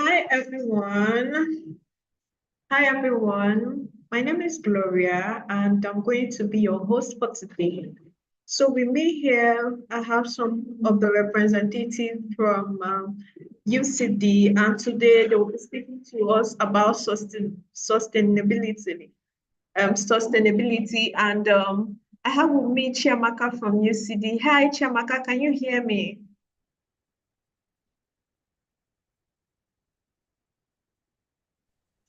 Hi everyone. Hi everyone. My name is Gloria and I'm going to be your host for today. So with me here, I have some of the representatives from UCD, and today they will be speaking to us about sustainability. And I have with me Chiamaka from UCD. Hi Chiamaka, can you hear me?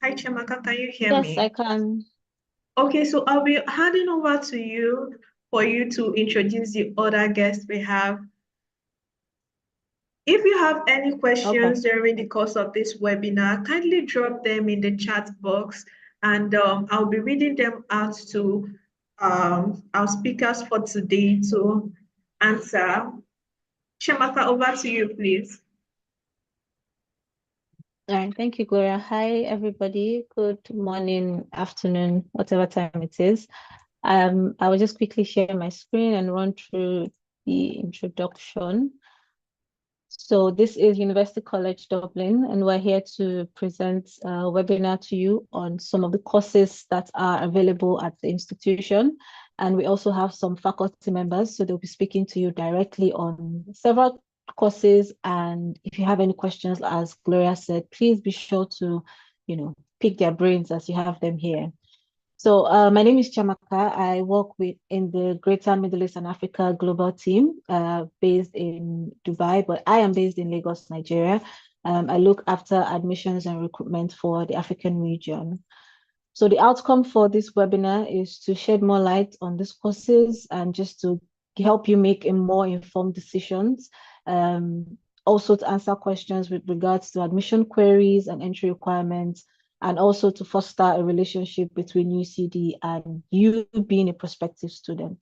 Hi Chiamaka, can you hear Yes, I me? can. Okay, so I'll be handing over to you for you to introduce the other guests we have. If you have any Okay. questions during the course of this webinar, kindly drop them in the chat box, and I'll be reading them out to our speakers for today to answer. Shamaka, over to you, please. All right. Thank you, Gloria. Hi, everybody. Good morning, afternoon, whatever time it is. I will just quickly share my screen and run through the introduction. So this is University College Dublin, and we're here to present a webinar to you on some of the courses that are available at the institution. And we also have some faculty members, so they'll be speaking to you directly on several courses. And if you have any questions, as Gloria said, please be sure to, pick their brains as you have them here. So my name is Chamaka. I work in the Greater Middle East and Africa Global Team based in Dubai, but I am based in Lagos, Nigeria. I look after admissions and recruitment for the African region. So the outcome for this webinar is to shed more light on these courses and just to help you make a more informed decisions. Also to answer questions with regards to admission queries and entry requirements, and also to foster a relationship between UCD and you being a prospective student.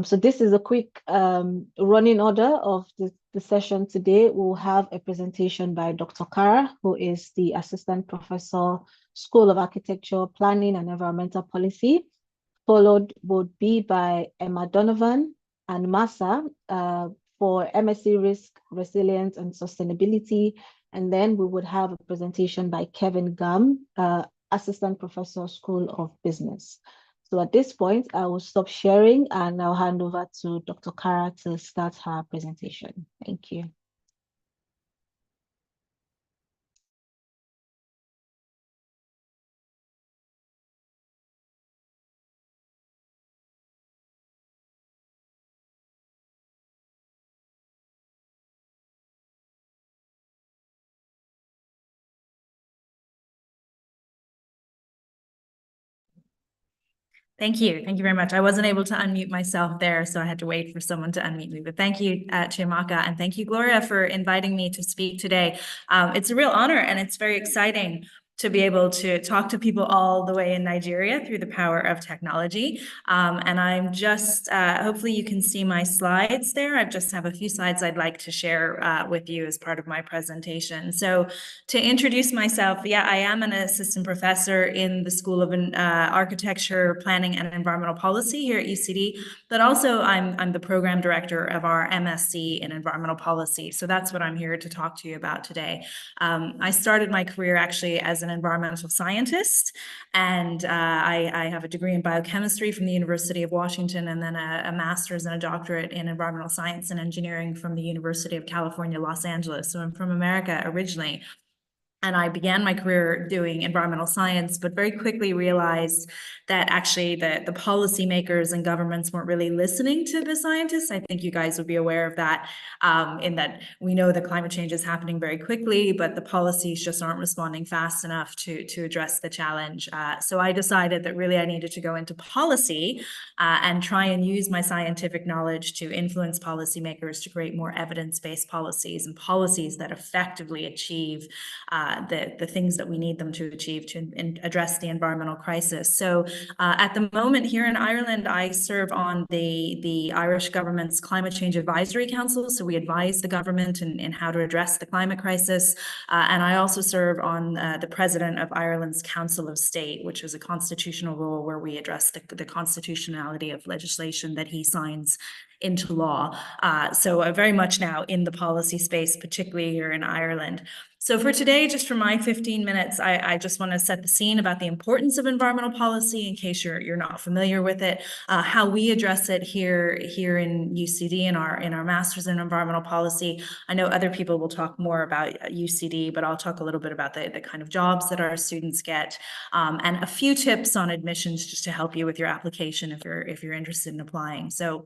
So this is a quick running order of the session today. We'll have a presentation by Dr. Kara, who is the Assistant Professor, School of Architecture, Planning and Environmental Policy, followed would be by Emma Donovan and Masa for MSc Risk, Resilience and Sustainability. And then we would have a presentation by Kevin Gam, Assistant Professor, School of Business. So at this point, I will stop sharing and I'll hand over to Dr. Kara to start her presentation. Thank you. Thank you. Thank you very much. I wasn't able to unmute myself there, so I had to wait for someone to unmute me. But thank you, Chiamaka, and thank you, Gloria, for inviting me to speak today. It's a real honor, and it's very exciting to be able to talk to people all the way in Nigeria through the power of technology. And I'm just, hopefully you can see my slides there. I just have a few slides I'd like to share with you as part of my presentation. So to introduce myself, yeah, I am an assistant professor in the School of Architecture, Planning and Environmental Policy here at UCD, but also I'm the program director of our MSc in Environmental Policy. So that's what I'm here to talk to you about today. I started my career actually as an environmental scientist, and I have a degree in biochemistry from the University of Washington, and then a master's and a doctorate in environmental science and engineering from the University of California, Los Angeles. So I'm from America originally. And I began my career doing environmental science, but very quickly realized that actually the policymakers and governments weren't really listening to the scientists. I think you guys would be aware of that, in that we know that climate change is happening very quickly, but the policies just aren't responding fast enough to address the challenge. So I decided that really I needed to go into policy and try and use my scientific knowledge to influence policymakers to create more evidence-based policies and policies that effectively achieve the things that we need them to achieve to address the environmental crisis. So at the moment here in Ireland, I serve on the Irish government's Climate Change Advisory Council. So we advise the government in how to address the climate crisis. And I also serve on the president of Ireland's Council of State, which is a constitutional role where we address the constitutionality of legislation that he signs into law. So very much now in the policy space, particularly here in Ireland. So for today, just for my 15 minutes, I just want to set the scene about the importance of environmental policy in case you're not familiar with it, how we address it here in UCD in our Master's in Environmental Policy. I know other people will talk more about UCD, but I'll talk a little bit about the kind of jobs that our students get, and a few tips on admissions just to help you with your application if you're interested in applying. So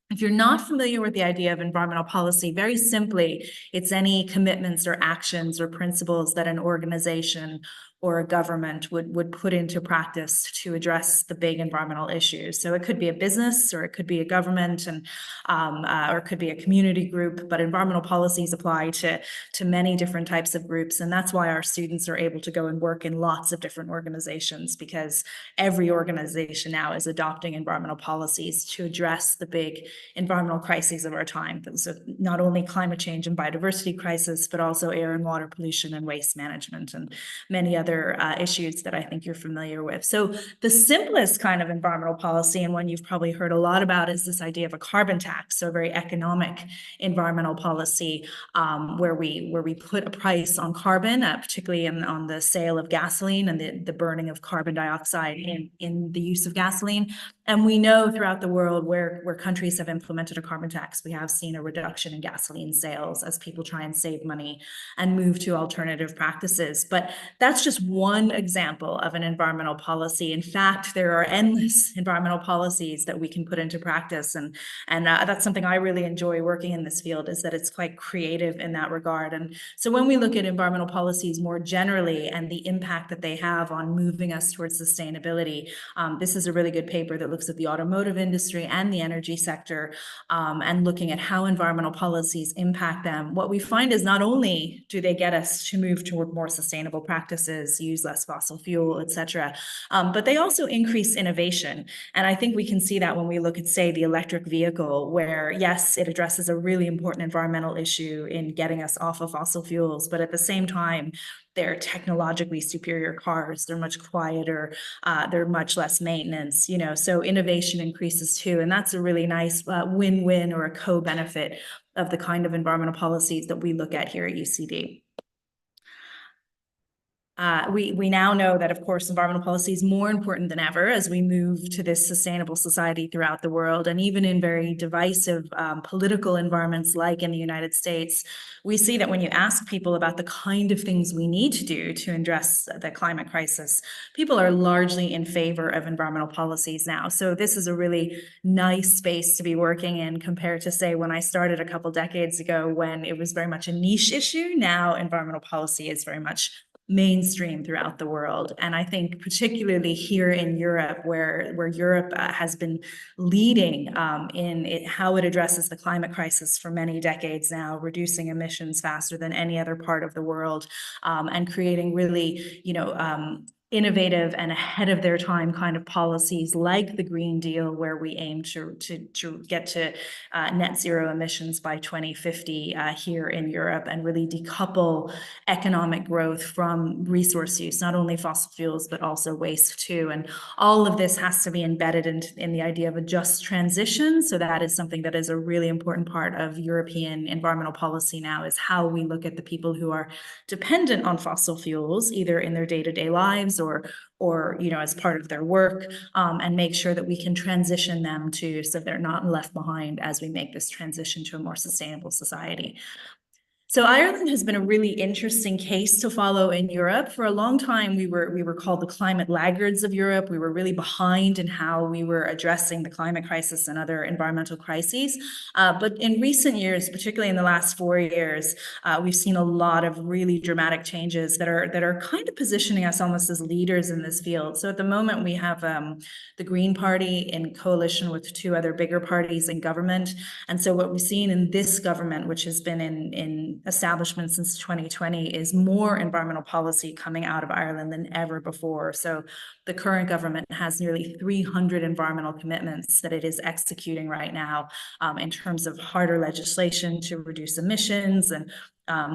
if you're not familiar with the idea of environmental policy, very simply, it's any commitments or actions or principles that an organization or a government would put into practice to address the big environmental issues. So it could be a business, or it could be a government, and or it could be a community group, but environmental policies apply to many different types of groups. And that's why our students are able to go and work in lots of different organizations, because every organization now is adopting environmental policies to address the big environmental crises of our time. So not only climate change and biodiversity crisis, but also air and water pollution and waste management and many other issues that I think you're familiar with. So the simplest kind of environmental policy, and one you've probably heard a lot about, is this idea of a carbon tax. So a very economic environmental policy where we put a price on carbon, particularly on the sale of gasoline and the burning of carbon dioxide in the use of gasoline. And we know throughout the world where countries have implemented a carbon tax, we have seen a reduction in gasoline sales as people try and save money and move to alternative practices. But that's just one example of an environmental policy. In fact, there are endless environmental policies that we can put into practice. And that's something I really enjoy working in this field, is that it's quite creative in that regard. And so when we look at environmental policies more generally and the impact that they have on moving us towards sustainability, this is a really good paper that looks at the automotive industry and the energy sector, and looking at how environmental policies impact them. What we find is not only do they get us to move toward more sustainable practices, use less fossil fuel, et cetera, but they also increase innovation. And I think we can see that when we look at, say, the electric vehicle, where, yes, it addresses a really important environmental issue in getting us off of fossil fuels, but at the same time, they're technologically superior cars. They're much quieter. They're much less maintenance, so innovation increases too. And that's a really nice win-win or a co-benefit of the kind of environmental policies that we look at here at UCD. We now know that, of course, environmental policy is more important than ever as we move to this sustainable society throughout the world. And even in very divisive political environments like in the United States, we see that when you ask people about the kind of things we need to do to address the climate crisis, people are largely in favor of environmental policies now. So this is a really nice space to be working in compared to, say, when I started a couple decades ago, when it was very much a niche issue. Now environmental policy is very much mainstream throughout the world. And I think particularly here in Europe, where Europe has been leading in how it addresses the climate crisis for many decades now, reducing emissions faster than any other part of the world, and creating really, innovative and ahead of their time kind of policies like the Green Deal, where we aim to get to net zero emissions by 2050 here in Europe, and really decouple economic growth from resource use, not only fossil fuels, but also waste too. And all of this has to be embedded in the idea of a just transition. So that is something that is a really important part of European environmental policy now, is how we look at the people who are dependent on fossil fuels, either in their day-to-day lives or as part of their work, and make sure that we can transition them so they're not left behind as we make this transition to a more sustainable society. So Ireland has been a really interesting case to follow in Europe. For a long time, we were called the climate laggards of Europe. We were really behind in how we were addressing the climate crisis and other environmental crises. But in recent years, particularly in the last 4 years, we've seen a lot of really dramatic changes that are kind of positioning us almost as leaders in this field. So at the moment, we have the Green Party in coalition with 2 other bigger parties in government. And so what we've seen in this government, which has been in establishment since 2020, is more environmental policy coming out of Ireland than ever before. So the current government has nearly 300 environmental commitments that it is executing right now, in terms of harder legislation to reduce emissions and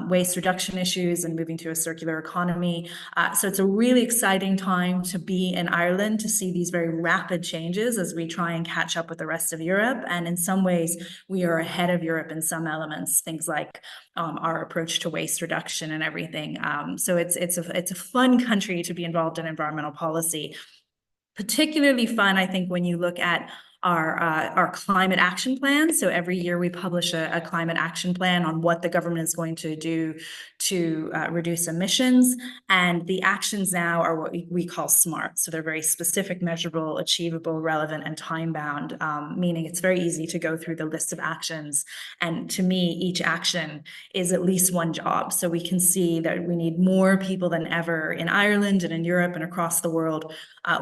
waste reduction issues and moving to a circular economy. So it's a really exciting time to be in Ireland, to see these very rapid changes as we try and catch up with the rest of Europe. And in some ways, we are ahead of Europe in some elements, things like our approach to waste reduction and everything. So it's a fun country to be involved in environmental policy. Particularly fun, I think, when you look at our climate action plan. So every year we publish a climate action plan on what the government is going to do to reduce emissions. And the actions now are what we call SMART. So they're very specific, measurable, achievable, relevant, and time-bound, meaning it's very easy to go through the list of actions. And to me, each action is at least one job. So we can see that we need more people than ever in Ireland and in Europe and across the world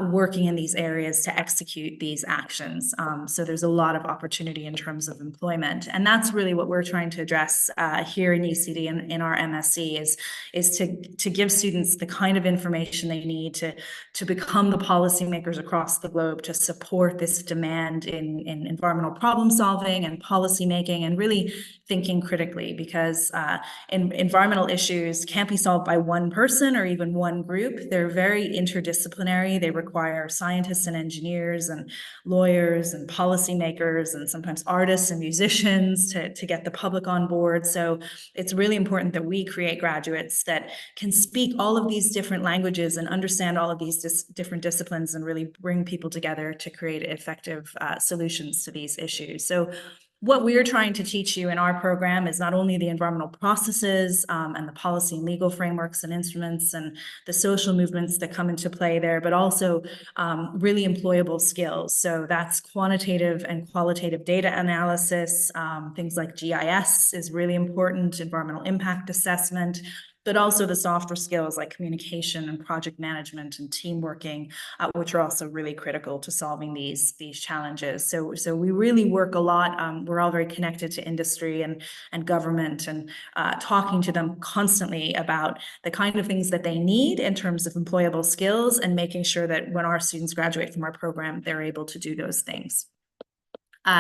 working in these areas to execute these actions. So there's a lot of opportunity in terms of employment. And that's really what we're trying to address here in UCD and in our MSc is to give students the kind of information they need to become the policymakers across the globe to support this demand in environmental problem solving and policy making and really thinking critically, because environmental issues can't be solved by one person or even one group. They're very interdisciplinary. They require scientists and engineers and lawyers and policymakers and sometimes artists and musicians to get the public on board. So it's really important that we create graduates that can speak all of these different languages and understand all of these different disciplines and really bring people together to create effective solutions to these issues. So what we're trying to teach you in our program is not only the environmental processes and the policy and legal frameworks and instruments and the social movements that come into play there, but also really employable skills. So that's quantitative and qualitative data analysis. Things like GIS is really important, environmental impact assessment, but also the softer skills like communication and project management and team working, which are also really critical to solving these challenges. So we really work a lot. We're all very connected to industry and government and talking to them constantly about the kind of things that they need in terms of employable skills and making sure that when our students graduate from our program, they're able to do those things.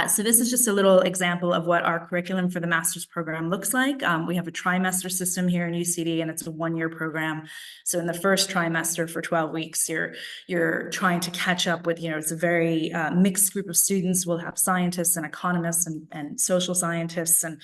So this is just a little example of what our curriculum for the master's program looks like. We have a trimester system here in UCD, and it's a one-year program. So in the first trimester for 12 weeks, you're trying to catch up with, it's a very mixed group of students. We'll have scientists and economists and social scientists and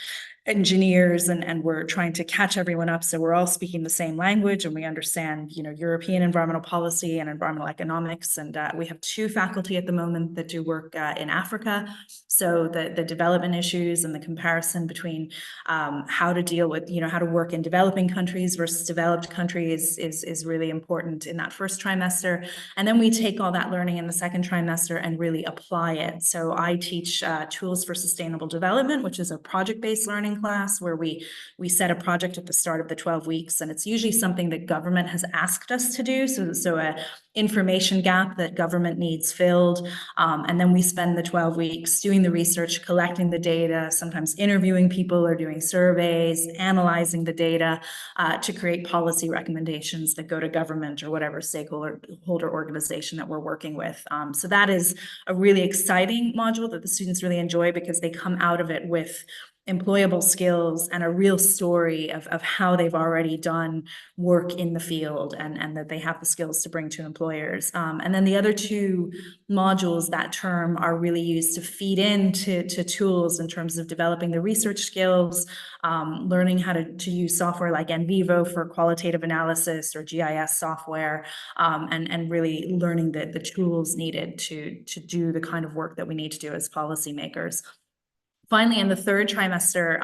engineers, and we're trying to catch everyone up. So we're all speaking the same language and we understand, European environmental policy and environmental economics. And we have 2 faculty at the moment that do work in Africa. So the development issues and the comparison between how to deal with, how to work in developing countries versus developed countries is really important in that first trimester. And then we take all that learning in the second trimester and really apply it. So I teach Tools for Sustainable Development, which is a project-based learning class where we set a project at the start of the 12 weeks, and it's usually something that government has asked us to do. So a information gap that government needs filled. And then we spend the 12 weeks doing the research, collecting the data, sometimes interviewing people or doing surveys, analyzing the data to create policy recommendations that go to government or whatever stakeholder organization that we're working with. So that is a really exciting module that the students really enjoy because they come out of it with employable skills and a real story of how they've already done work in the field and that they have the skills to bring to employers. And then the other 2 modules that term are really used to feed into tools in terms of developing the research skills, learning how to use software like NVivo for qualitative analysis or GIS software, and really learning the tools needed to do the kind of work that we need to do as policymakers. Finally, in the third trimester,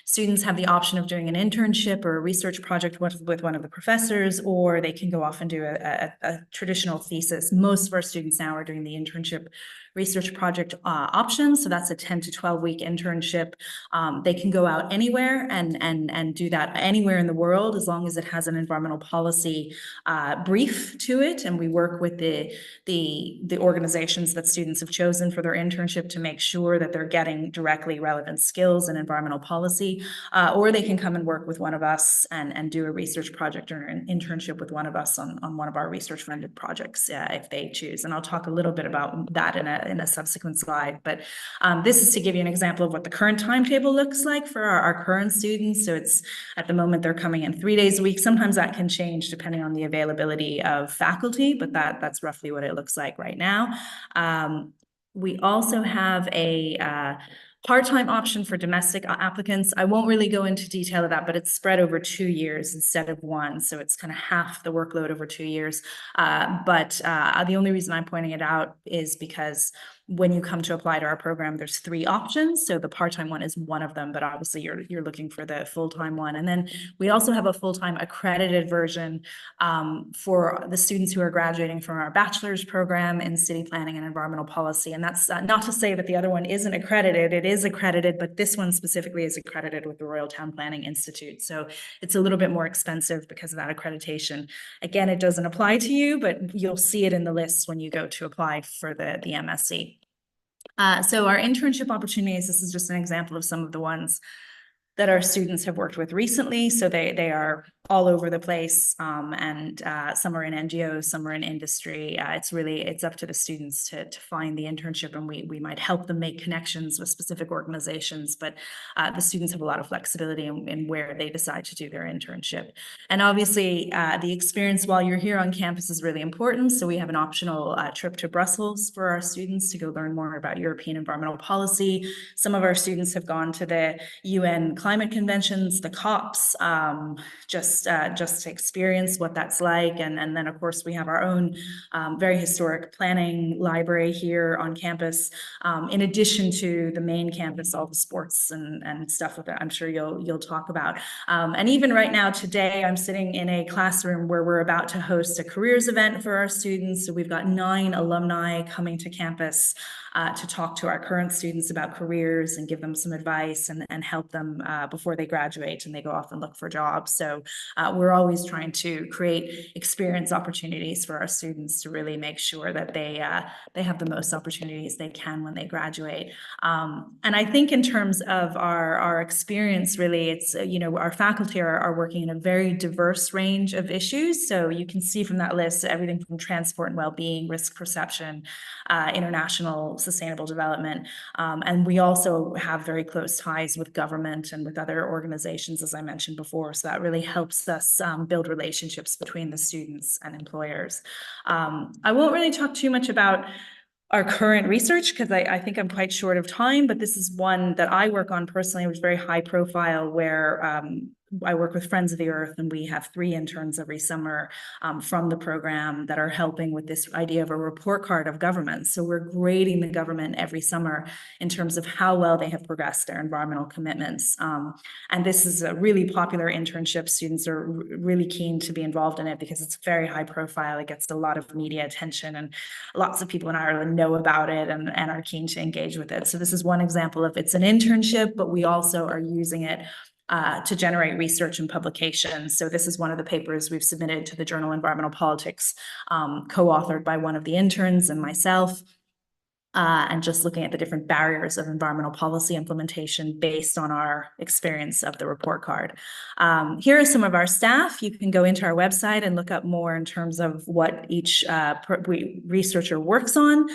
students have the option of doing an internship or a research project with one of the professors, or they can go off and do a traditional thesis. Most of our students now are doing the internship research project option. So that's a 10 to 12 week internship. They can go out anywhere and do that anywhere in the world, as long as it has an environmental policy brief to it. And we work with the organizations that students have chosen for their internship to make sure that they're getting direct directly relevant skills in environmental policy, or they can come and work with one of us and do a research project or an internship with one of us on one of our research-funded projects if they choose. And I'll talk a little bit about that in a subsequent slide. But this is to give you an example of what the current timetable looks like for our current students. So it's at the moment they're coming in 3 days a week. Sometimes that can change depending on the availability of faculty, but that's roughly what it looks like right now. We also have a part-time option for domestic applicants. I won't really go into detail of that, but it's spread over 2 years instead of one. So it's kind of half the workload over 2 years. But the only reason I'm pointing it out is because when you come to apply to our program, there's 3 options. So the part-time one is one of them, but obviously you're looking for the full-time one. And then we also have a full-time accredited version for the students who are graduating from our bachelor's program in city planning and environmental policy. And that's not to say that the other one isn't accredited. It is accredited, but this one specifically is accredited with the Royal Town Planning Institute. So it's a little bit more expensive because of that accreditation. Again, it doesn't apply to you, but you'll see it in the list when you go to apply for the MSc. So our internship opportunities, this is just an example of some of the ones that our students have worked with recently. So they are all over the place, and some are in NGOs, some are in industry. It's up to the students to find the internship, and we might help them make connections with specific organizations, but the students have a lot of flexibility in where they decide to do their internship. And obviously the experience while you're here on campus is really important. So we have an optional trip to Brussels for our students to go learn more about European environmental policy. Some of our students have gone to the UN climate conventions, the COPs, just to experience what that's like. And then of course we have our own very historic planning library here on campus, in addition to the main campus, all the sports and stuff that I'm sure you'll talk about. And even right now today, I'm sitting in a classroom where we're about to host a careers event for our students. So we've got 9 alumni coming to campus to talk to our current students about careers and give them some advice and help them before they graduate and they go off and look for jobs. So we're always trying to create experience opportunities for our students to really make sure that they have the most opportunities they can when they graduate. And I think in terms of our experience, really, it's, our faculty are working in a very diverse range of issues. So you can see from that list, everything from transport and well-being, risk perception, international sustainable development. And we also have very close ties with government and with other organizations, as I mentioned before. So that really helps us build relationships between the students and employers. I won't really talk too much about our current research because I think I'm quite short of time, but this is one that I work on personally, which is very high profile, where I work with Friends of the Earth, and we have 3 interns every summer from the program that are helping with this idea of a report card of government. So we're grading the government every summer in terms of how well they have progressed their environmental commitments. And this is a really popular internship. Students are really keen to be involved in it because it's very high profile. It gets a lot of media attention, and lots of people in Ireland know about it and are keen to engage with it. So this is one example of it's an internship, but we also are using it to generate research and publications. So this is one of the papers we've submitted to the journal Environmental Politics, co-authored by one of the interns and myself. And just looking at the different barriers of environmental policy implementation based on our experience of the report card. Here are some of our staff. You can go into our website and look up more in terms of what each researcher works on.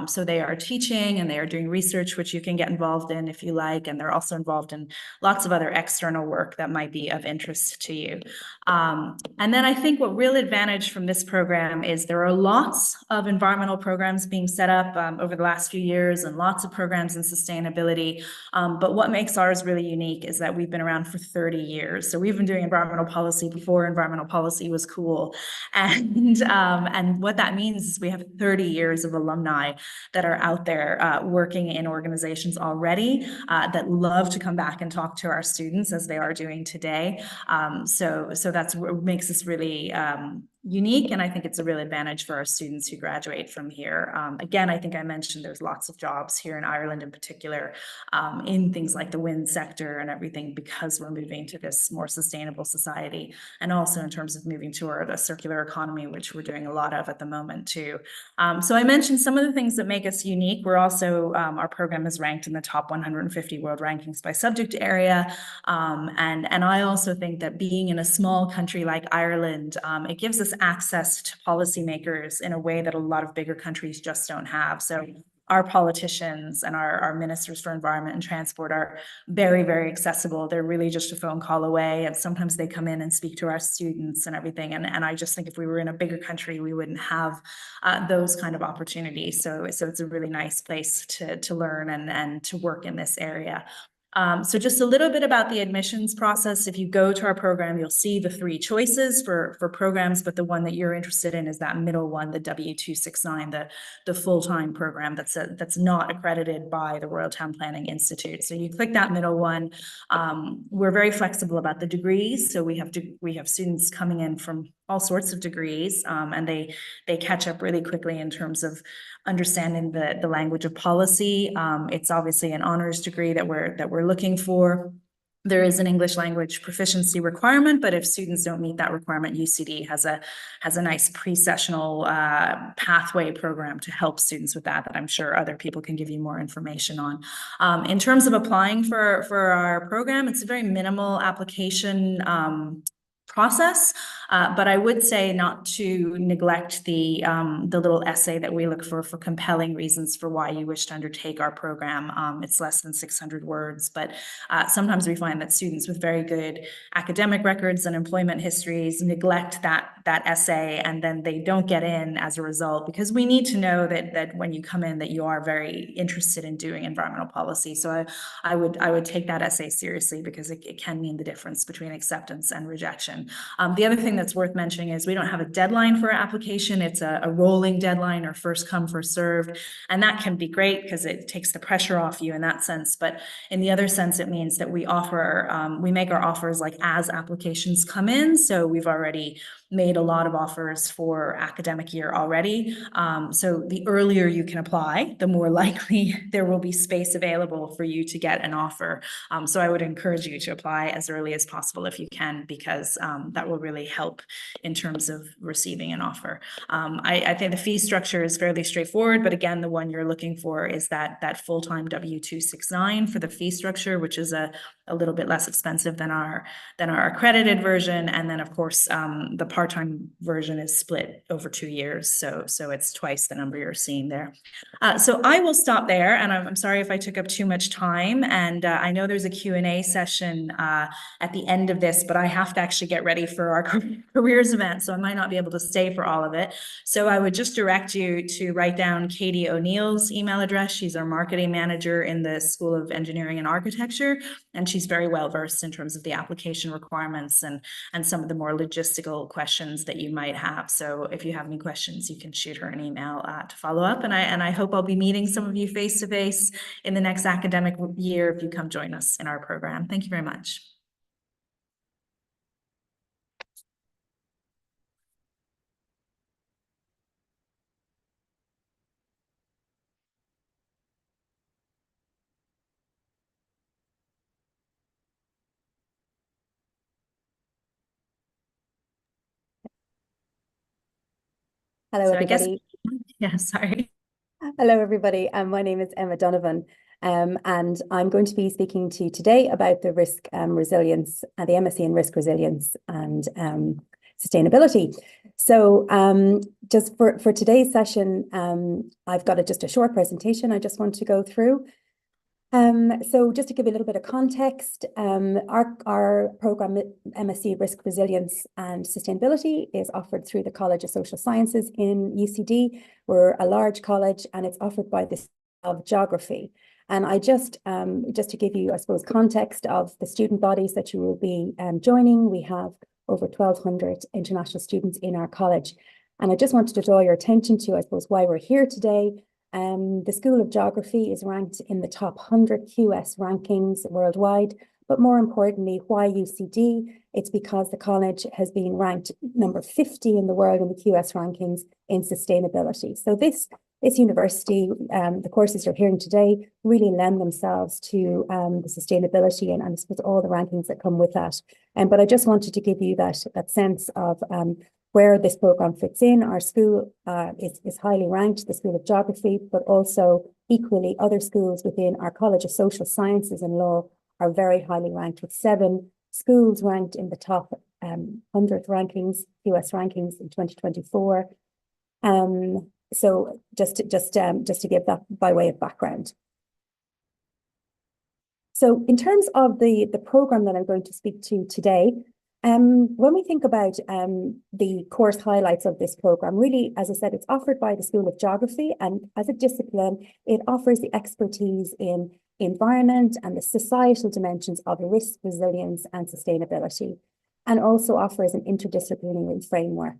So they are teaching and they are doing research, which you can get involved in if you like, and they're also involved in lots of other external work that might be of interest to you. And then I think what real advantage from this program is there are lots of environmental programs being set up over the last few years, and lots of programs in sustainability. But what makes ours really unique is that we've been around for 30 years. So we've been doing environmental policy before environmental policy was cool. And what that means is we have 30 years of alumni that are out there working in organizations already that love to come back and talk to our students as they are doing today. So that's what makes us really unique, and I think it's a real advantage for our students who graduate from here. Again, I think I mentioned there's lots of jobs here in Ireland in particular, in things like the wind sector and everything, because we're moving to this more sustainable society, and also in terms of moving toward a circular economy, which we're doing a lot of at the moment too. So I mentioned some of the things that make us unique. We're also, our program is ranked in the top 150 world rankings by subject area. And I also think that being in a small country like Ireland, it gives us access to policymakers in a way that a lot of bigger countries just don't have. So our politicians and our ministers for environment and transport are very, very accessible. They're really just a phone call away. And sometimes they come in and speak to our students and everything. And I just think if we were in a bigger country, we wouldn't have those kind of opportunities. So it's a really nice place to learn and to work in this area. So just a little bit about the admissions process. If you go to our program, you'll see the 3 choices for programs, but the one that you're interested in is that middle one, the W269, the full-time program that's not accredited by the Royal Town Planning Institute. So you click that middle one. We're very flexible about the degrees. So we have students coming in from all sorts of degrees, and they catch up really quickly in terms of understanding the language of policy. It's obviously an honors degree that we're looking for. There is an English language proficiency requirement, but if students don't meet that requirement, UCD has a nice pre-sessional pathway program to help students with that I'm sure other people can give you more information on. In terms of applying for our program, it's a very minimal application process, but I would say not to neglect the little essay that we look for compelling reasons for why you wish to undertake our program. It's less than 600 words, but sometimes we find that students with very good academic records and employment histories neglect that essay, and then they don't get in as a result, because we need to know that when you come in that you are very interested in doing environmental policy. So I would take that essay seriously, because it can mean the difference between acceptance and rejection. The other thing that's worth mentioning is we don't have a deadline for our application. It's a rolling deadline, or first come, first served. And that can be great because it takes the pressure off you in that sense. But in the other sense, it means that we make our offers like as applications come in. So we've already made a lot of offers for academic year already. So the earlier you can apply, the more likely there will be space available for you to get an offer. So I would encourage you to apply as early as possible if you can, because that will really help in terms of receiving an offer. I think the fee structure is fairly straightforward, but again, the one you're looking for is that full-time W269 for the fee structure, which is a little bit less expensive than our accredited version. And then of course, the part-time version is split over 2 years. So it's twice the number you're seeing there. So I will stop there, and I'm sorry if I took up too much time. And I know there's a Q&A session at the end of this, but I have to actually get ready for our careers event, so I might not be able to stay for all of it. So I would just direct you to write down Katie O'Neill's email address. She's our marketing manager in the School of Engineering and Architecture, and she's very well versed in terms of the application requirements and some of the more logistical questions that you might have. So if you have any questions, you can shoot her an email to follow up. And I hope I'll be meeting some of you face to face in the next academic year if you come join us in our program. Thank you very much. Hello, So I guess- everybody. Yeah, sorry. Hello, everybody. My name is Emma Donovan, and I'm going to be speaking to you today about the risk resilience, the MSc in risk resilience and sustainability. So just for today's session, I've got just a short presentation I just want to go through. So just to give you a little bit of context, our program MSc Risk Resilience and Sustainability is offered through the College of Social Sciences in UCD. We're a large college, and it's offered by the School of Geography. And I just to give you, I suppose, context of the student bodies that you will be joining, we have over 1,200 international students in our college. And I just wanted to draw your attention to, I suppose, why we're here today. The School of Geography is ranked in the top 100 QS rankings worldwide but more importantly, why UCD? It's because the college has been ranked number 50 in the world in the QS rankings in sustainability. So this university, the courses you're hearing today, really lend themselves to the sustainability and I suppose all the rankings that come with that. But I just wanted to give you that sense of where this program fits in. Our school is highly ranked, the School of Geography, but also equally other schools within our College of Social Sciences and Law are very highly ranked, with 7 schools ranked in the top 100 rankings, US rankings in 2024. So just to give that by way of background. So in terms of the program that I'm going to speak to today, when we think about the course highlights of this program, really, as I said, it's offered by the School of Geography, and as a discipline, it offers the expertise in environment and the societal dimensions of risk, resilience, and sustainability, and also offers an interdisciplinary framework.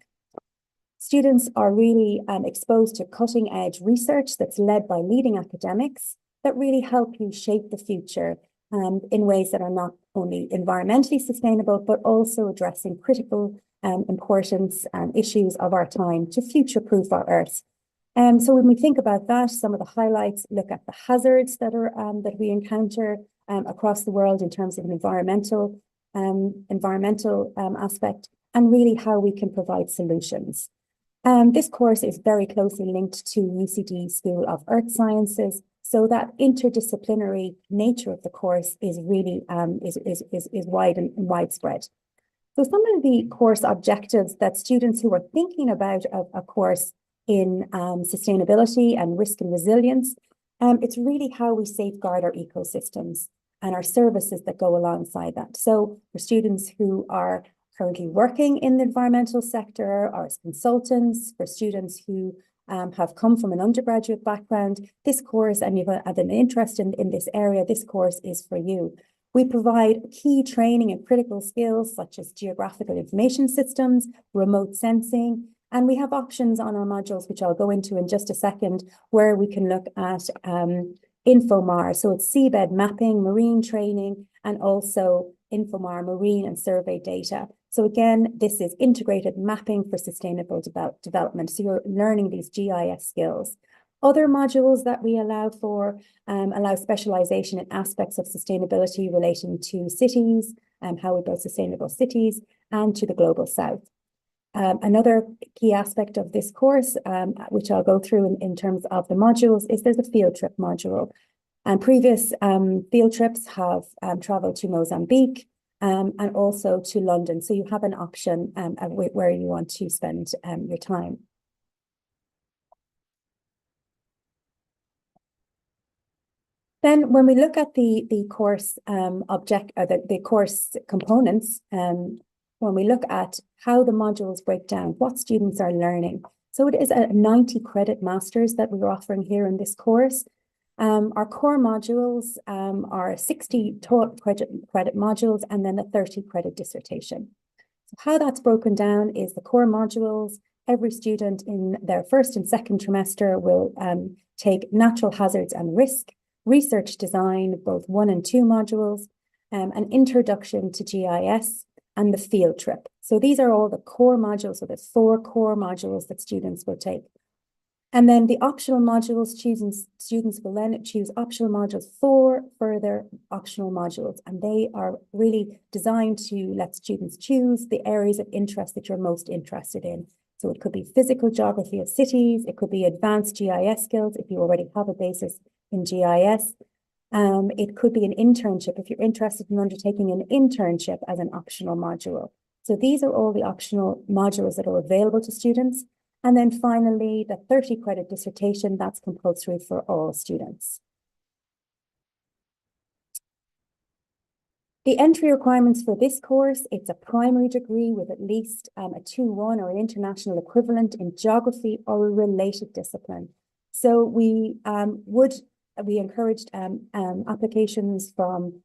Students are really exposed to cutting-edge research that's led by leading academics that really help you shape the future in ways that are not only environmentally sustainable, but also addressing critical importance and issues of our time to future-proof our Earth. So when we think about that, some of the highlights look at the hazards that we encounter across the world in terms of an environmental aspect, and really how we can provide solutions. This course is very closely linked to UCD School of Earth Sciences, so that interdisciplinary nature of the course is really is wide and widespread. So some of the course objectives that students who are thinking about a course in sustainability and risk and resilience, it's really how we safeguard our ecosystems and our services that go alongside that. So for students who are currently working in the environmental sector, or as consultants, for students who have come from an undergraduate background, this course, and you have an interest in this area, this course is for you. We provide key training in critical skills such as geographical information systems, remote sensing, and we have options on our modules, which I'll go into in just a second, where we can look at Infomar. So it's seabed mapping, marine training, and also Infomar marine and survey data. So again, this is integrated mapping for sustainable development. So you're learning these GIS skills. Other modules that we allow for allow specialization in aspects of sustainability relating to cities and how we build sustainable cities, and to the global south. Another key aspect of this course, which I'll go through in terms of the modules, is there's a field trip module. And previous field trips have traveled to Mozambique and also to London. So you have an option where you want to spend your time. Then when we look at the course the course components, when we look at how the modules break down, what students are learning. So it is a 90 credit master's that we're offering here in this course. Our core modules are 60 credit modules and then a 30 credit dissertation. So how that's broken down is the core modules. Every student in their first and second trimester will take natural hazards and risk, research design, both 1 and 2 modules, an introduction to GIS, and the field trip. So these are all the core modules. So there's 4 core modules that students will take. And then the optional modules, students will then choose optional modules, 4 further optional modules. And they are really designed to let students choose the areas of interest that you're most interested in. So it could be physical geography of cities, it could be advanced GIS skills if you already have a basis in GIS. It could be an internship if you're interested in undertaking an internship as an optional module. So these are all the optional modules that are available to students. And then finally, the 30 credit dissertation, that's compulsory for all students. The entry requirements for this course, it's a primary degree with at least a 2-1 or an international equivalent in geography or a related discipline. So we encouraged applications from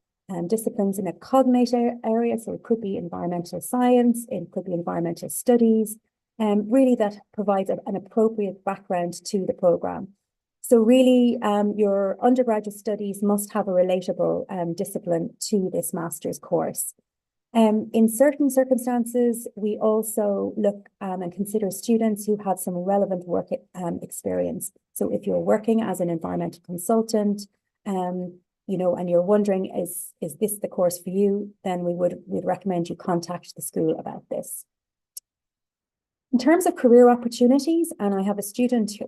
disciplines in a cognate area. So it could be environmental science, it could be environmental studies, really that provides an appropriate background to the program. So really, your undergraduate studies must have a relatable discipline to this master's course. In certain circumstances, we also look and consider students who have some relevant work experience. So if you're working as an environmental consultant, you know, and you're wondering, is this the course for you? Then we'd recommend you contact the school about this. In terms of career opportunities, and I have a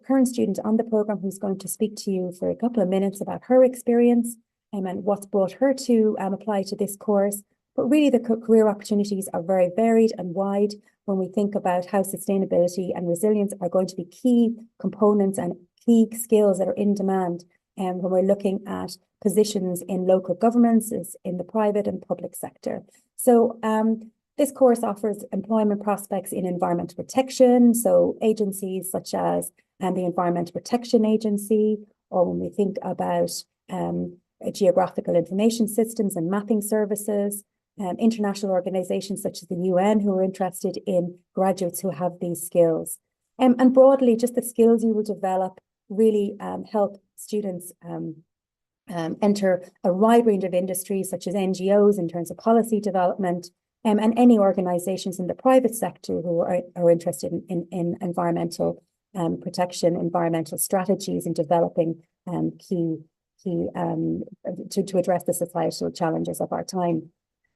current student on the program who's going to speak to you for a couple of minutes about her experience and what's brought her to apply to this course. But really, the career opportunities are very varied and wide when we think about how sustainability and resilience are going to be key components and key skills that are in demand when we're looking at positions in local governments, in the private and public sector. So this course offers employment prospects in environmental protection, so agencies such as the Environmental Protection Agency, or when we think about geographical information systems and mapping services, international organizations such as the UN who are interested in graduates who have these skills. And broadly, just the skills you will develop really help students enter a wide range of industries such as NGOs in terms of policy development, and any organizations in the private sector who are interested in environmental protection, environmental strategies, and developing to address the societal challenges of our time.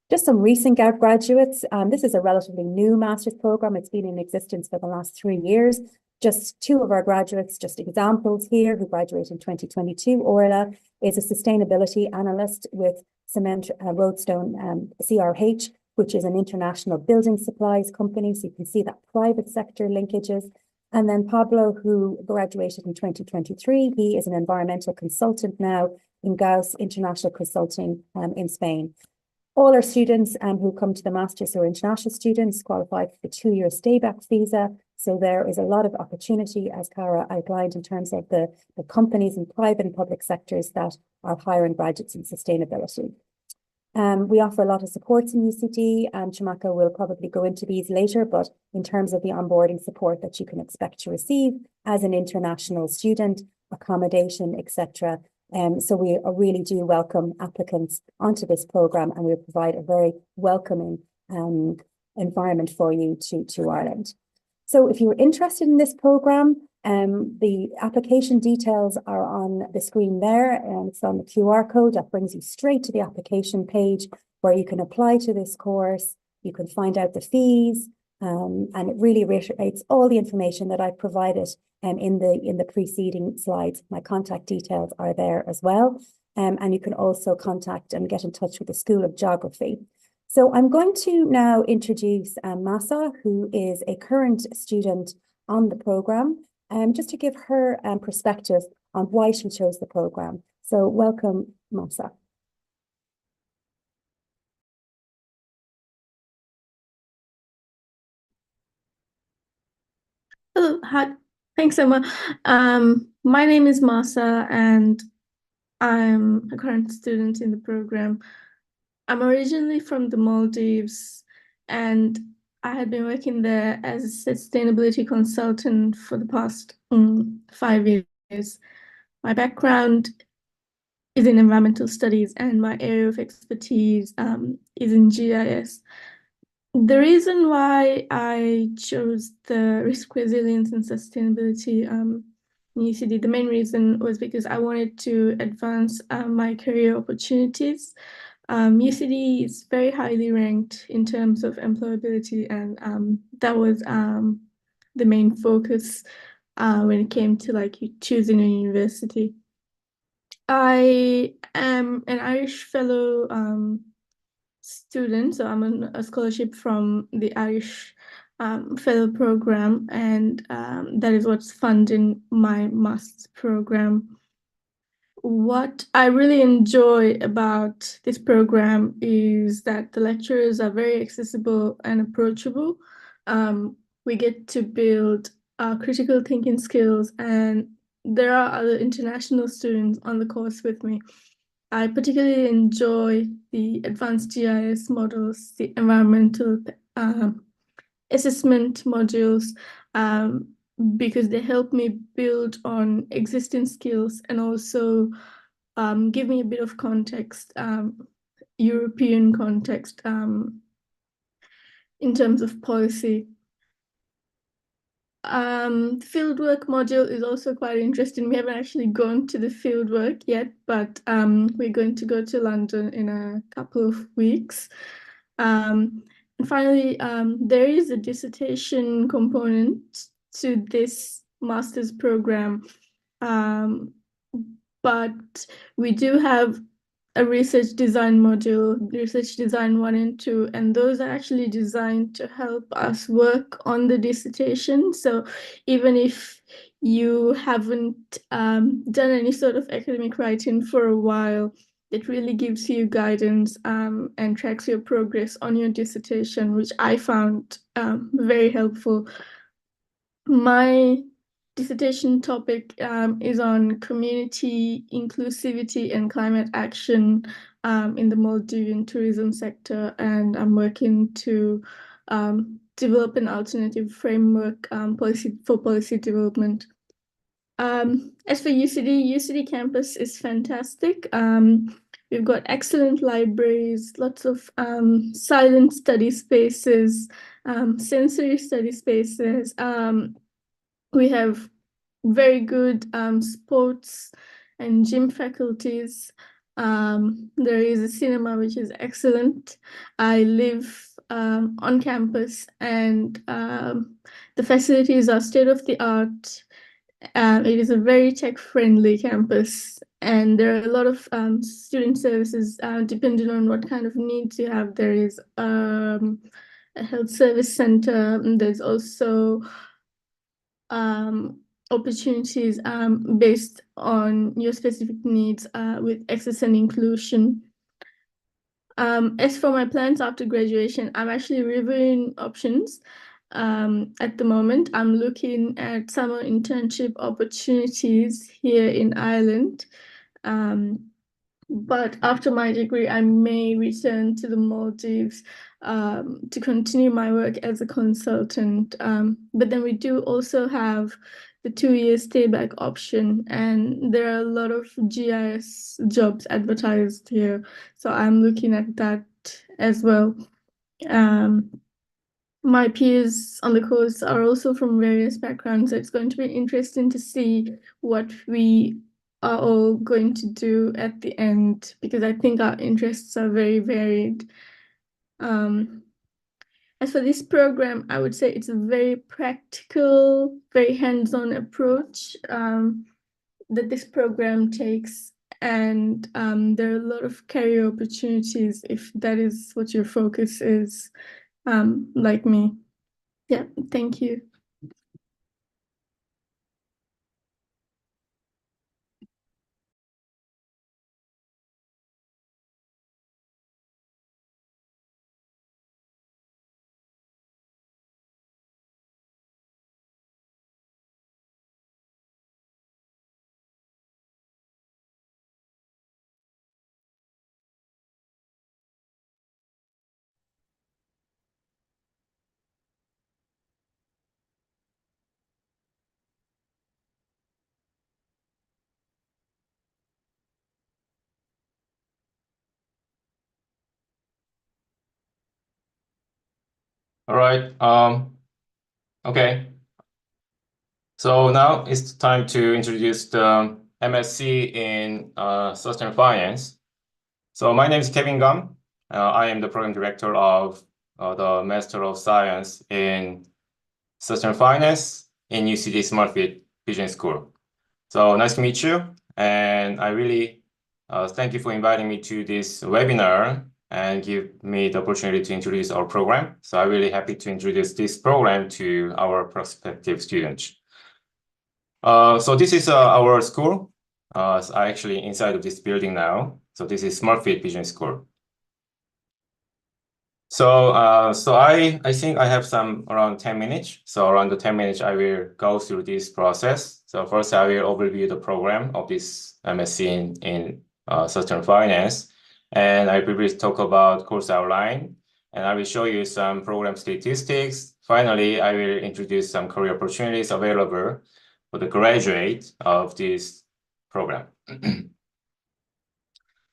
Just some recent graduates. This is a relatively new master's program. It's been in existence for the last 3 years. Just 2 of our graduates, just examples here, who graduated in 2022. Orla is a sustainability analyst with Cement Roadstone CRH, which is an international building supplies company. So you can see that private sector linkages. And then Pablo, who graduated in 2023, he is an environmental consultant now in Gauss International Consulting in Spain. All our students who come to the Masters who are international students qualify for the 2-year stay-back visa. So there is a lot of opportunity, as Cara outlined, in terms of the companies in private and public sectors that are hiring graduates in sustainability. We offer a lot of supports in UCD, and Chimaka will probably go into these later, but in terms of the onboarding support that you can expect to receive as an international student, accommodation, etc. So we really do welcome applicants onto this program, and we provide a very welcoming environment for you to Ireland. So if you're interested in this program, the application details are on the screen there, and it's on the QR code that brings you straight to the application page where you can apply to this course. You can find out the fees, and it really reiterates all the information that I provided in the preceding slides. My contact details are there as well, and you can also contact and get in touch with the School of Geography. So I'm going to now introduce Masa, who is a current student on the program, just to give her perspective on why she chose the program. So welcome, Masa. Hello, hi. Thanks, Emma. My name is Masa, and I'm a current student in the program. I'm originally from the Maldives, and I had been working there as a sustainability consultant for the past 5 years. My background is in environmental studies, and my area of expertise is in GIS. The reason why I chose the risk resilience and sustainability in UCD, the main reason was because I wanted to advance my career opportunities. UCD is very highly ranked in terms of employability, and that was the main focus when it came to choosing a university. I am an Irish fellow student, so I'm on a scholarship from the Irish Fellow Program, and that is what's funding my master's program. What I really enjoy about this program is that the lecturers are very accessible and approachable. We get to build critical thinking skills, and there are other international students on the course with me. I particularly enjoy the advanced GIS models, the environmental assessment modules, because they help me build on existing skills and also give me a bit of context, European context, in terms of policy. The fieldwork module is also quite interesting. We haven't actually gone to the fieldwork yet, but we're going to go to London in a couple of weeks. And finally, there is a dissertation component to this master's program, but we do have a research design module, research design 1 and 2, and those are actually designed to help us work on the dissertation. So even if you haven't done any sort of academic writing for a while, it really gives you guidance and tracks your progress on your dissertation, which I found very helpful. My dissertation topic is on community inclusivity and climate action in the Maldivian tourism sector, and I'm working to develop an alternative framework for policy development. As for UCD campus is fantastic. We've got excellent libraries, lots of silent study spaces, sensory study spaces. We have very good sports and gym faculties. There is a cinema, which is excellent. I live on campus, and the facilities are state of the art. It is a very tech-friendly campus, and there are a lot of student services depending on what kind of needs you have. There is a health service center, and there's also opportunities based on your specific needs with access and inclusion. As for my plans after graduation, I'm actually reviewing options. At the moment, I'm looking at summer internship opportunities here in Ireland. But after my degree, I may return to the Maldives to continue my work as a consultant. But then we do also have the 2-year stay-back option, and there are a lot of GIS jobs advertised here. So I'm looking at that as well. My peers on the course are also from various backgrounds, so it's going to be interesting to see what we are all going to do at the end, because I think our interests are very varied. As for this program, I would say it's a very practical, very hands-on approach that this program takes, and there are a lot of career opportunities if that is what your focus is, like me. Yeah, thank you. All right. Okay. So now it's time to introduce the MSc in Sustainable Finance. So my name is Kevin Gum. I am the program director of the Master of Science in Sustainable Finance in UCD Smurfit Business School. So nice to meet you, and I really thank you for inviting me to this webinar and give me the opportunity to introduce our program. So I'm really happy to introduce this program to our prospective students. So this is our school. So I actually inside of this building now. So this is Smurfit Business School. So I think I have some around 10 minutes. So around the 10 minutes, I will go through this process. So first, I will overview the program of this MSc in Sustainable Finance, and I will talk about course outline and I will show you some program statistics. Finally, I will introduce some career opportunities available for the graduate of this program.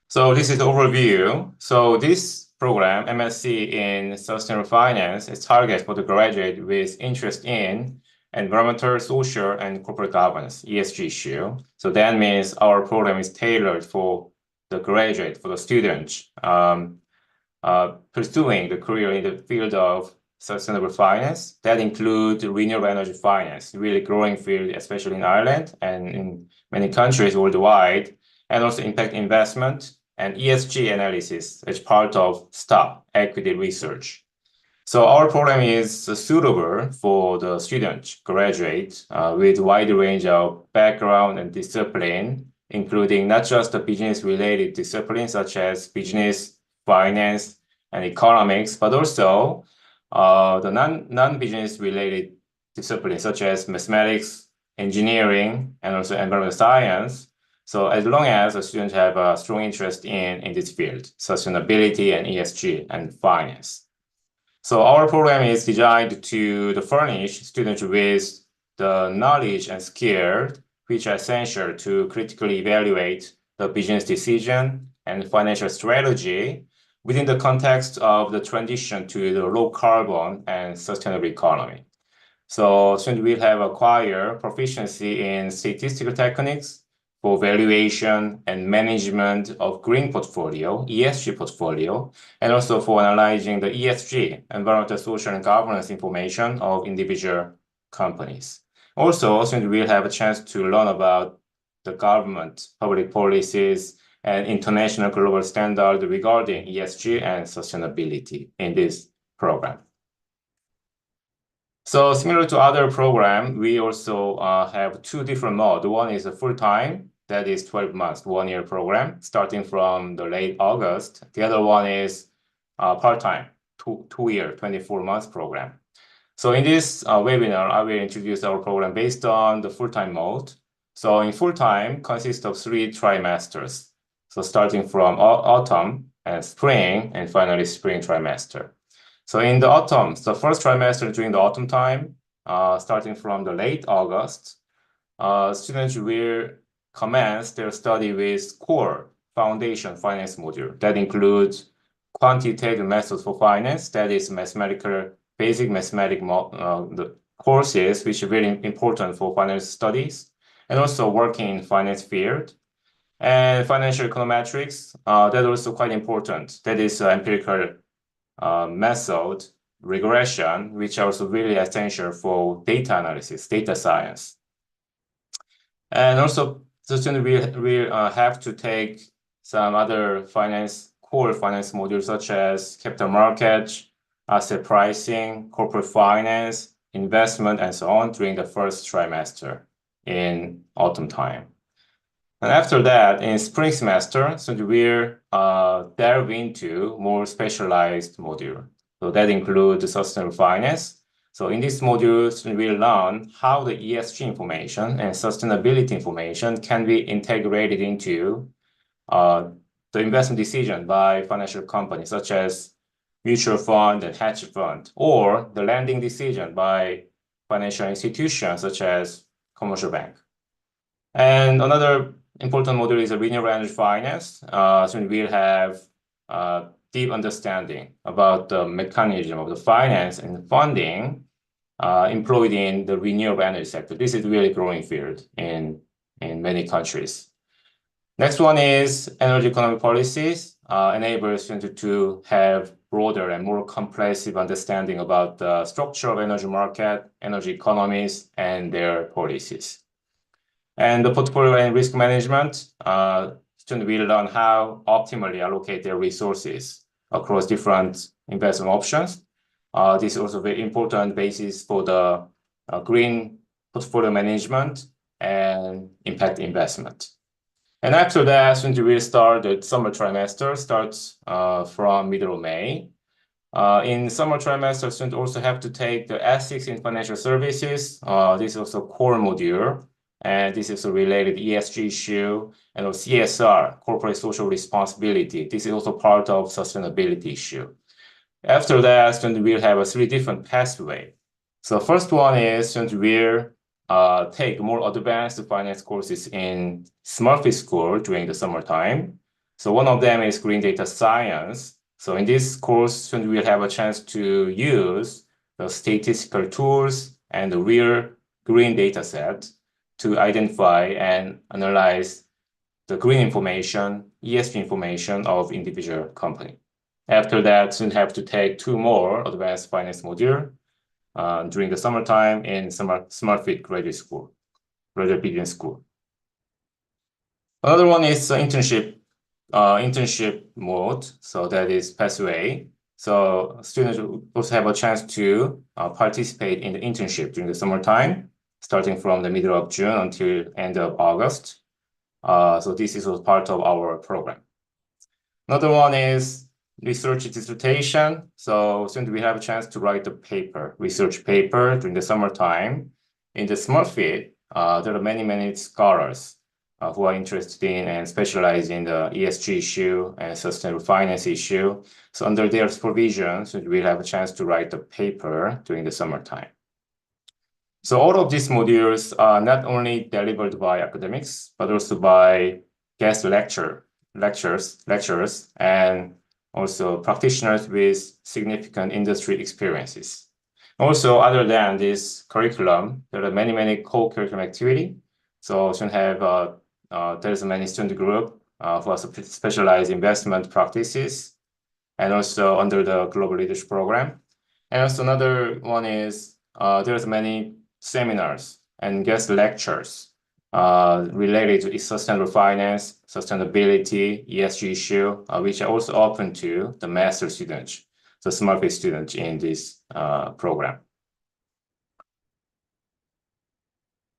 So this is the overview. So this program, MSc in Sustainable Finance, is targeted for the graduate with interest in environmental, social, and corporate governance, ESG issue. So that means our program is tailored for the graduate, for the student pursuing the career in the field of sustainable finance. That includes renewable energy finance, really growing field, especially in Ireland and in many countries worldwide, and also impact investment and ESG analysis as part of stock equity research. So our program is suitable for the student graduate with a wide range of background and discipline, including not just the business-related disciplines such as business, finance, and economics, but also the non-business related disciplines such as mathematics, engineering, and also environmental science. So as long as the students have a strong interest in this field, sustainability and ESG and finance. So our program is designed to furnish students with the knowledge and skills which are essential to critically evaluate the business decision and financial strategy within the context of the transition to the low carbon and sustainable economy. So students will have acquired proficiency in statistical techniques for valuation and management of green portfolio, ESG portfolio, and also for analyzing the ESG, environmental, social, and governance information of individual companies. Also, students will have a chance to learn about the government, public policies, and international global standards regarding ESG and sustainability in this program. So similar to other programs, we also have two different modes. One is a full-time, that is 12 months, 1-year program, starting from the late August. The other one is part-time, two-year, 24 months program. So in this webinar, I will introduce our program based on the full-time mode. So in full-time consists of 3 trimesters. So starting from autumn and spring, and finally spring trimester. So in the autumn, the first trimester during the autumn time, starting from the late August, students will commence their study with core foundation finance module. That includes quantitative methods for finance, that is basic mathematical the courses, which are very important for finance studies, and also working in finance field. And financial econometrics, that's also quite important. That is empirical method, regression, which are also really essential for data analysis, data science. And also, the student will have to take some other core finance modules such as capital markets, asset pricing, corporate finance, investment, and so on during the first trimester in autumn time. And after that, in spring semester, students will delve into more specialized module. So that includes sustainable finance. So in this module, students will learn how the ESG information and sustainability information can be integrated into the investment decision by financial companies, such as mutual fund and hedge fund, or the lending decision by financial institutions, such as commercial bank. And another important module is a renewable energy finance. So we'll have deep understanding about the mechanism of the finance and funding employed in the renewable energy sector. This is really growing field in many countries. Next one is energy economic policies, enables students to have broader and more comprehensive understanding about the structure of energy market, energy economies, and their policies. And the portfolio and risk management, students will learn how optimally allocate their resources across different investment options. This is also a very important basis for the green portfolio management and impact investment. And after that, students will start the summer trimester, starts from middle of May. In summer trimester, students also have to take the ethics in financial services. This is also core module. And this is a related ESG issue, and also CSR, corporate social responsibility. This is also part of sustainability issue. After that, student will have 3 different pathways. So first one is student will take more advanced finance courses in Smurfit School during the summertime. So one of them is Green Data Science. So in this course, student will have a chance to use the statistical tools and the real green data set to identify and analyze the green information, ESG information of individual company. After that, students have to take 2 more advanced finance module during the summertime in Smurfit graduate business school. Another one is internship mode. So that is pathway. So students also have a chance to participate in the internship during the summertime, starting from the middle of June until end of August. So this is also part of our program. Another one is research dissertation. So students will have a chance to write a research paper during the summertime. In the Smurfit, there are many scholars who are interested in and specialize in the ESG issue and sustainable finance issue. So under their supervision, students will have a chance to write a paper during the summertime. So all of these modules are not only delivered by academics, but also by guest lecturers, and also practitioners with significant industry experiences. Also, other than this curriculum, there are many co-curriculum activity. So students have there's many student group who are specialized investment practices, and also under the Global Leadership Program. And also another one is there's many seminars and guest lectures related to sustainable finance, sustainability, ESG issue, which are also open to the master students, the Smurfit students in this program.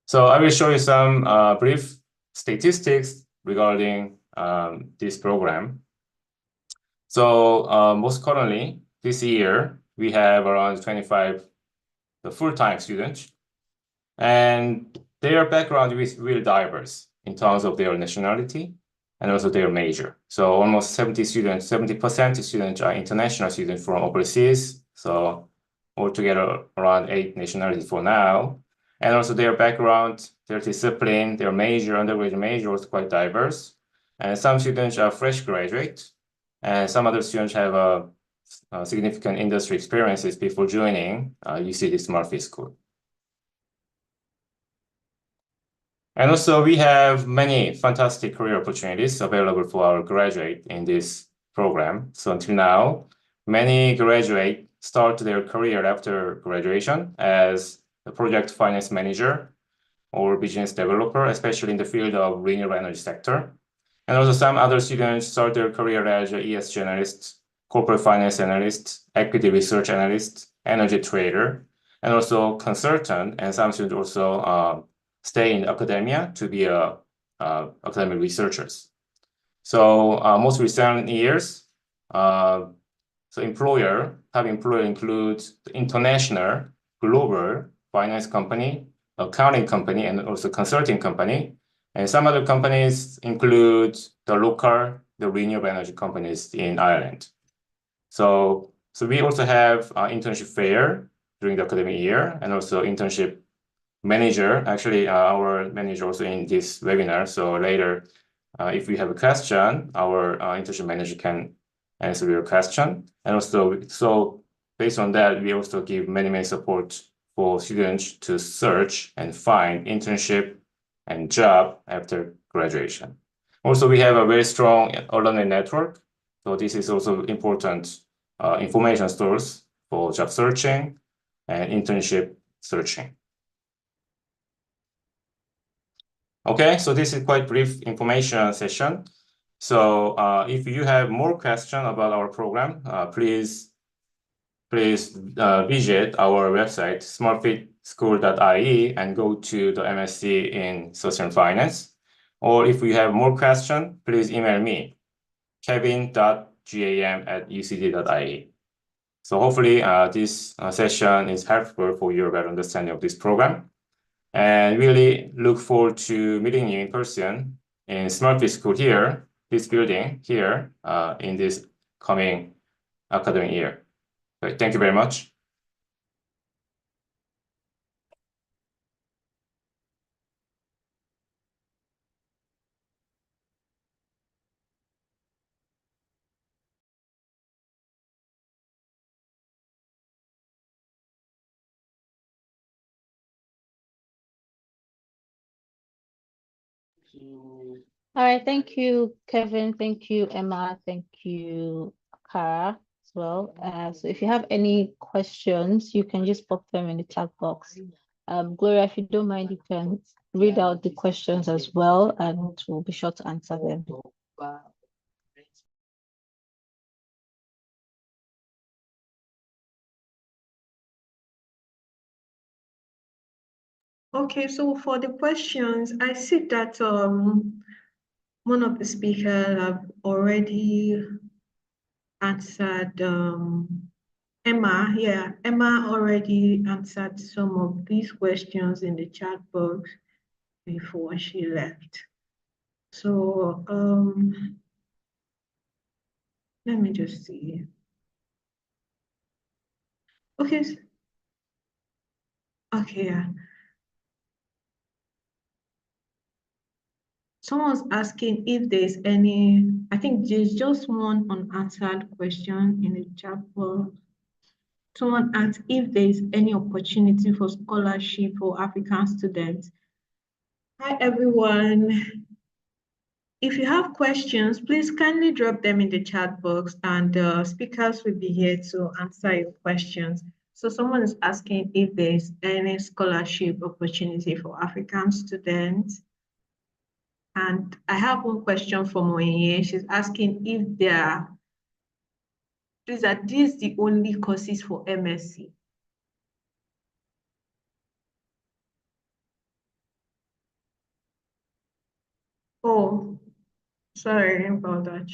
So I will show you some brief statistics regarding this program. So most currently, this year, we have around 25 full-time students, and their background is really diverse in terms of their nationality and also their major. So almost 70% of students are international students from overseas. So altogether around 8 nationalities for now. And also their background, their discipline, their major, undergraduate major is quite diverse. And some students are fresh graduates, and some other students have significant industry experiences before joining UCD Smurfit School. And also we have many fantastic career opportunities available for our graduate in this program. So until now, many graduates start their career after graduation as a project finance manager or business developer, especially in the field of renewable energy sector. And also some other students start their career as an ESG analyst, corporate finance analyst, equity research analyst, energy trader, and also consultant. And some students also stay in academia to be academic researchers. So most recent years, top employer includes the international, global finance company, accounting company, and also consulting company. And some other companies include the renewable energy companies in Ireland. So we also have internship fair during the academic year, and also internship manager. Actually, our manager also in this webinar. So later, if you have a question, our internship manager can answer your question. And also, so based on that, we also give many support for students to search and find internship and job after graduation. Also, we have a very strong alumni network. So this is also important information source for job searching and internship searching. Okay, so this is quite brief information session. So if you have more questions about our program, please visit our website, smartfitschool.ie, and go to the MSc in Social Finance. Or if you have more questions, please email me, kevin.gam@ucd.ie. So hopefully this session is helpful for your better understanding of this program. And really look forward to meeting you in person in Smurfit School here, this building here, in this coming academic year. Okay, thank you very much. All right, thank you, Kevin. Thank you, Emma. Thank you, Kara, as well. So if you have any questions, you can just pop them in the chat box. Gloria, if you don't mind, you can read out the questions as well, and we'll be sure to answer them. Okay, so for the questions, I see that one of the speakers have already answered. Emma, yeah, Emma already answered some of these questions in the chat box before she left. So let me just see. Okay. Okay, yeah. Someone's asking if there's any, I think there's just one unanswered question in the chat box. Someone asked if there's any opportunity for scholarship for African students. Hi, everyone. If you have questions, please kindly drop them in the chat box, and the speakers will be here to answer your questions. So someone is asking if there's any scholarship opportunity for African students. And I have one question from Oyenye. She's asking if are these the only courses for MSc? Oh, sorry about that.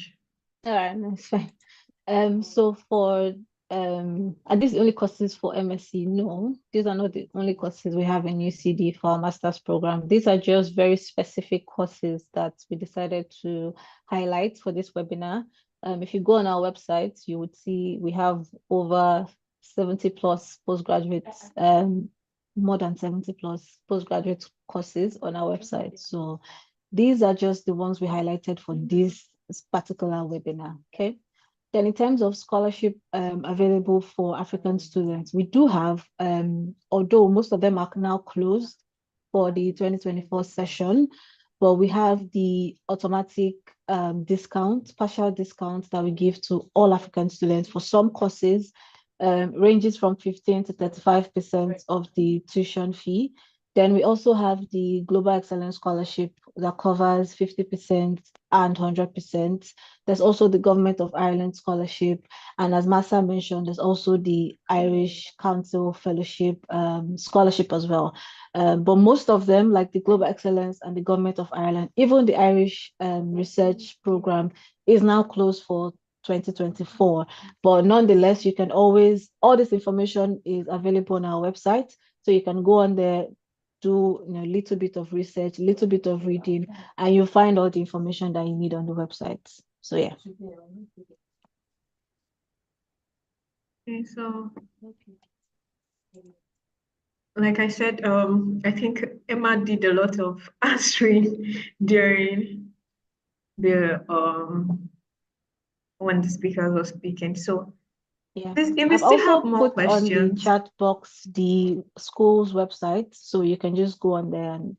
All right, that's fine. So for are these the only courses for MSc? No, these are not the only courses we have in UCD for our master's program. These are just very specific courses that we decided to highlight for this webinar. If you go on our website, you would see we have over 70 plus postgraduates, more than 70 plus postgraduate courses on our website. So these are just the ones we highlighted for this particular webinar, okay? Then in terms of scholarship available for African students, we do have, although most of them are now closed for the 2024 session, but we have the automatic discount, partial discounts that we give to all African students for some courses, ranges from 15 to 35% of the tuition fee. Then we also have the Global Excellence Scholarship that covers 50% and 100%. There's also the Government of Ireland Scholarship. And as Massa mentioned, there's also the Irish Council Fellowship Scholarship as well. But most of them, like the Global Excellence and the Government of Ireland, even the Irish Research Program is now closed for 2024. But nonetheless, you can always, all this information is available on our website. So you can go on there, do a little bit of research, a little bit of reading, and you'll find all the information that you need on the website. So yeah. Okay, so like I said, I think Emma did a lot of answering during the when the speaker was speaking. So Yeah, if we I've still also have more put on the questions. chat box the school's website, so you can just go on there and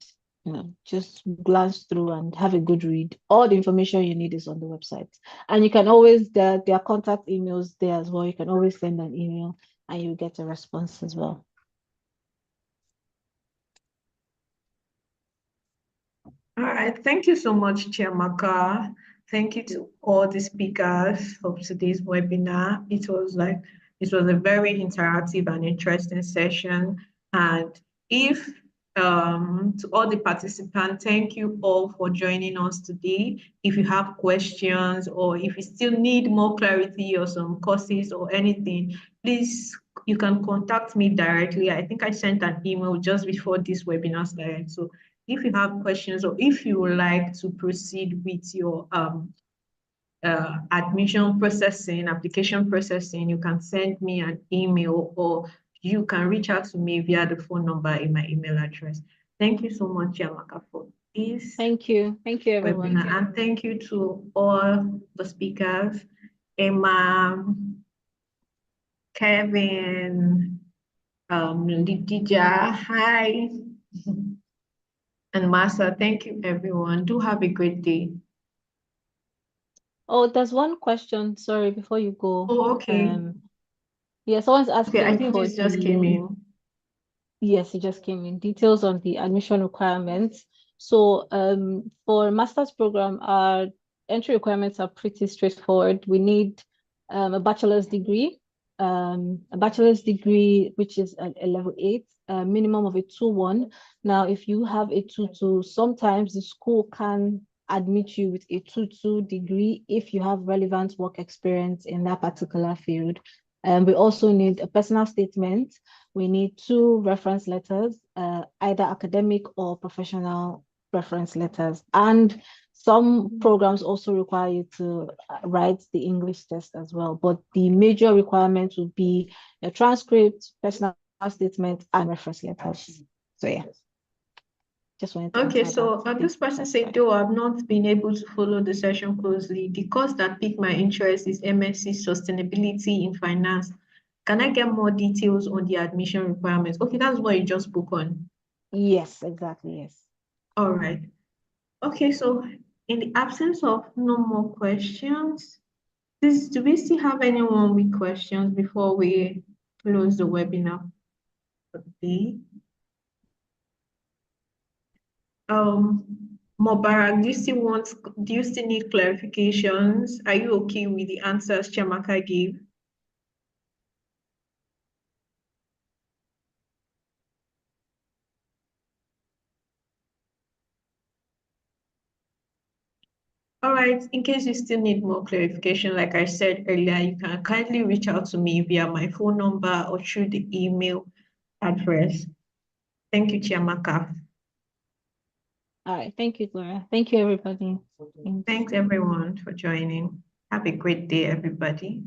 just glance through and have a good read. All the information you need is on the website, and you can always there are contact emails there as well. You can always send an email and you get a response as well. All right, thank you so much, Chiamaka. Thank you to all the speakers of today's webinar. It was a very interactive and interesting session. And to all the participants, thank you all for joining us today. If you have questions or if you still need more clarity or some courses or anything, please, you can contact me directly. I think I sent an email just before this webinar started. So if you have questions or if you would like to proceed with your admission processing, application processing, you can send me an email or you can reach out to me via the phone number in my email address. Thank you so much, Chiamaka, for this Thank you. Thank you, everyone. webinar. And thank you to all the speakers, Emma, Kevin, Lidija, hi, and Masa. Thank you, everyone. Do have a great day. Oh, there's one question, sorry, before you go. Oh, okay. Yeah, someone's Okay, I asking think for this just came in. Yes, it just came in. Details on the admission requirements. So for master's program, our entry requirements are pretty straightforward. We need a bachelor's degree, which is a level 8, a minimum of a 2-1. Now, if you have a 2-2, sometimes the school can admit you with a 2-2 degree if you have relevant work experience in that particular field. We also need a personal statement. We need 2 reference letters, either academic or professional reference letters. And some programs also require you to write the English test as well. But the major requirement would be a transcript, personal statement, and reference letters. So yeah, just wanted to Okay, answer so that. this person said, though I've not been able to follow the session closely, the course that piqued my interest is MSc Sustainability in Finance. Can I get more details on the admission requirements? Okay, that's what you just spoke on. Yes, exactly, yes. All right. Okay, so in the absence of no more questions, do we still have anyone with questions before we close the webinar for the day? Mubarak, do you still need clarifications? Are you okay with the answers Chiamaka gave? All right, in case you still need more clarification, like I said earlier, you can kindly reach out to me via my phone number or through the email address. Thank you, Chiamaka. All right, thank you, Gloria. Thank you, everybody. Thanks everyone for joining. Have a great day, everybody.